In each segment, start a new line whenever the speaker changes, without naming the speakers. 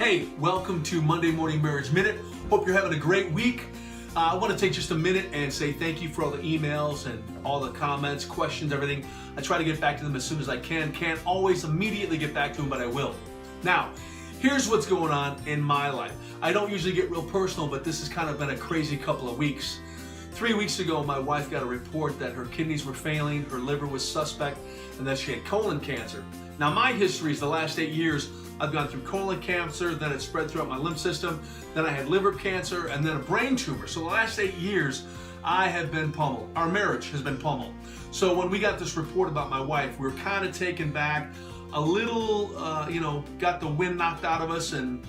Hey, welcome to Monday Morning Marriage Minute. Hope you're having a great week. I want to take just a minute and say thank you for all the emails and all the comments, questions, everything. I try to get back to them as soon as I can. Can't always immediately get back to them, but I will. Now, here's what's going on in my life. I don't usually get real personal, but this has kind of been a crazy couple of weeks. 3 weeks ago, my wife got a report that her kidneys were failing, her liver was suspect, and that she had colon cancer. Now, my history is the last 8 years, I've gone through colon cancer, then it spread throughout my lymph system, then I had liver cancer, and then a brain tumor. So the last 8 years, I have been pummeled. Our marriage has been pummeled. So when we got this report about my wife, we were kind of taken back, a little, got the wind knocked out of us and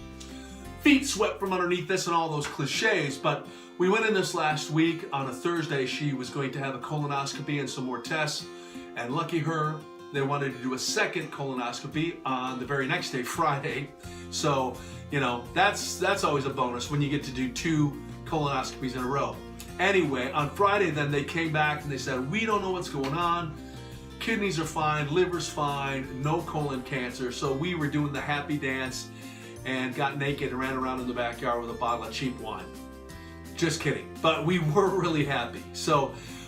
feet swept from underneath us and all those cliches. But we went in this last week. On a Thursday, she was going to have a colonoscopy and some more tests. And lucky her, they wanted to do a second colonoscopy on the very next day, Friday. So, that's always a bonus when you get to do 2 colonoscopies in a row. Anyway, on Friday then they came back and they said, we don't know what's going on. Kidneys are fine, liver's fine, no colon cancer. So we were doing the happy dance and got naked and ran around in the backyard with a bottle of cheap wine. Just kidding, but we were really happy.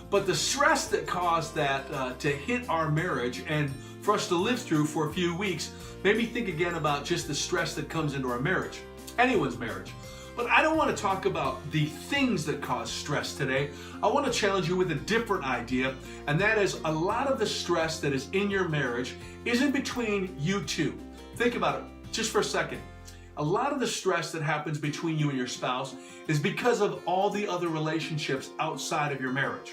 But the stress that caused that to hit our marriage and for us to live through for a few weeks made me think again about just the stress that comes into our marriage, anyone's marriage. But I don't want to talk about the things that cause stress today. I want to challenge you with a different idea, and that is a lot of the stress that is in your marriage isn't between you two. Think about it just for a second. A lot of the stress that happens between you and your spouse is because of all the other relationships outside of your marriage.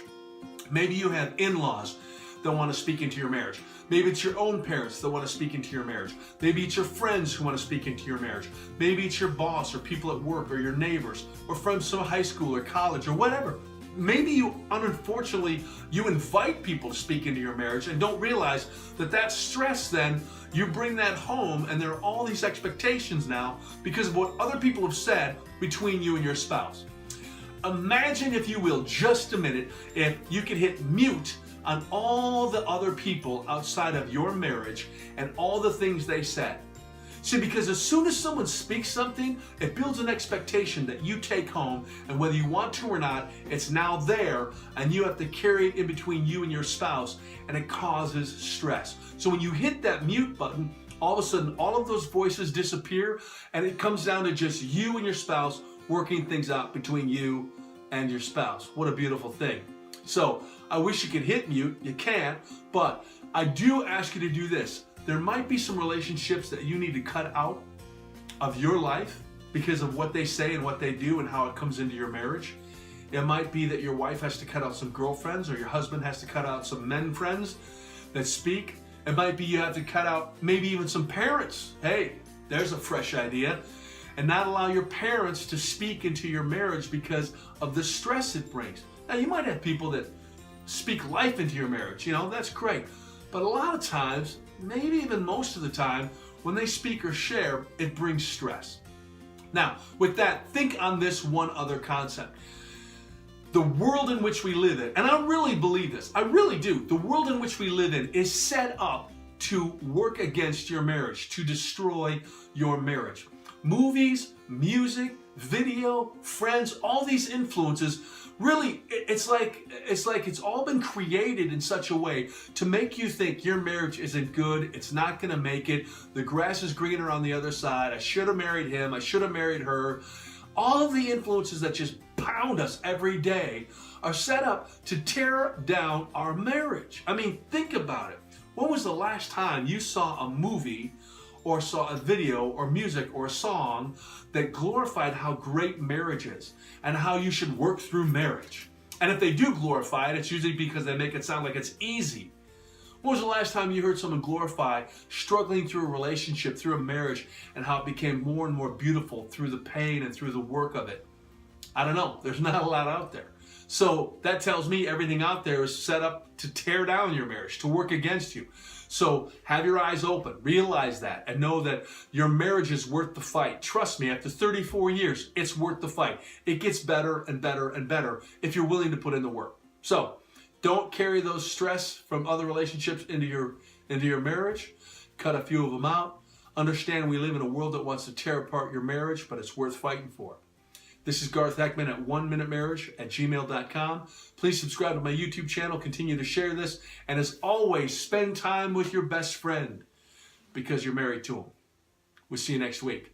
Maybe you have in-laws that want to speak into your marriage. Maybe it's your own parents that want to speak into your marriage. Maybe it's your friends who want to speak into your marriage. Maybe it's your boss or people at work or your neighbors or friends from high school or college or whatever. Maybe you, unfortunately, you invite people to speak into your marriage and don't realize that stress then, you bring that home and there are all these expectations now because of what other people have said between you and your spouse. Imagine, if you will, just a minute, if you could hit mute on all the other people outside of your marriage and all the things they said. See, because as soon as someone speaks something, it builds an expectation that you take home, and whether you want to or not, it's now there, and you have to carry it in between you and your spouse, and it causes stress. So when you hit that mute button, all of a sudden, all of those voices disappear, and it comes down to just you and your spouse working things out between you and your spouse. What a beautiful thing. So I wish you could hit mute. You can't, but I do ask you to do this. There might be some relationships that you need to cut out of your life because of what they say and what they do and how it comes into your marriage. It might be that your wife has to cut out some girlfriends, or your husband has to cut out some men friends that speak. It might be you have to cut out maybe even some parents. Hey, there's a fresh idea. And not allow your parents to speak into your marriage because of the stress it brings. Now, you might have people that speak life into your marriage, that's great. But a lot of times, maybe even most of the time, when they speak or share, it brings stress. Now, with that, think on this one other concept. The world in which we live in, and I really believe this, I really do, the world in which we live in is set up to work against your marriage, to destroy your marriage. Movies, music, video, friends, all these influences, really, it's like it's all been created in such a way to make you think your marriage isn't good, it's not going to make it, the grass is greener on the other side, I should have married him, I should have married her. All of the influences that just pound us every day are set up to tear down our marriage. I mean, think about it. When was the last time you saw a movie or saw a video or music or a song that glorified how great marriage is and how you should work through marriage? And if they do glorify it, it's usually because they make it sound like it's easy. When was the last time you heard someone glorify struggling through a relationship, through a marriage, and how it became more and more beautiful through the pain and through the work of it? I don't know. There's not a lot out there. So that tells me everything out there is set up to tear down your marriage, to work against you. So have your eyes open, realize that, and know that your marriage is worth the fight. Trust me, after 34 years, it's worth the fight. It gets better and better and better if you're willing to put in the work. So don't carry those stress from other relationships into your marriage. Cut a few of them out. Understand we live in a world that wants to tear apart your marriage, but it's worth fighting for. This is Garth Eckman at oneminutemarriage@gmail.com. Please subscribe to my YouTube channel. Continue to share this. And as always, spend time with your best friend because you're married to him. We'll see you next week.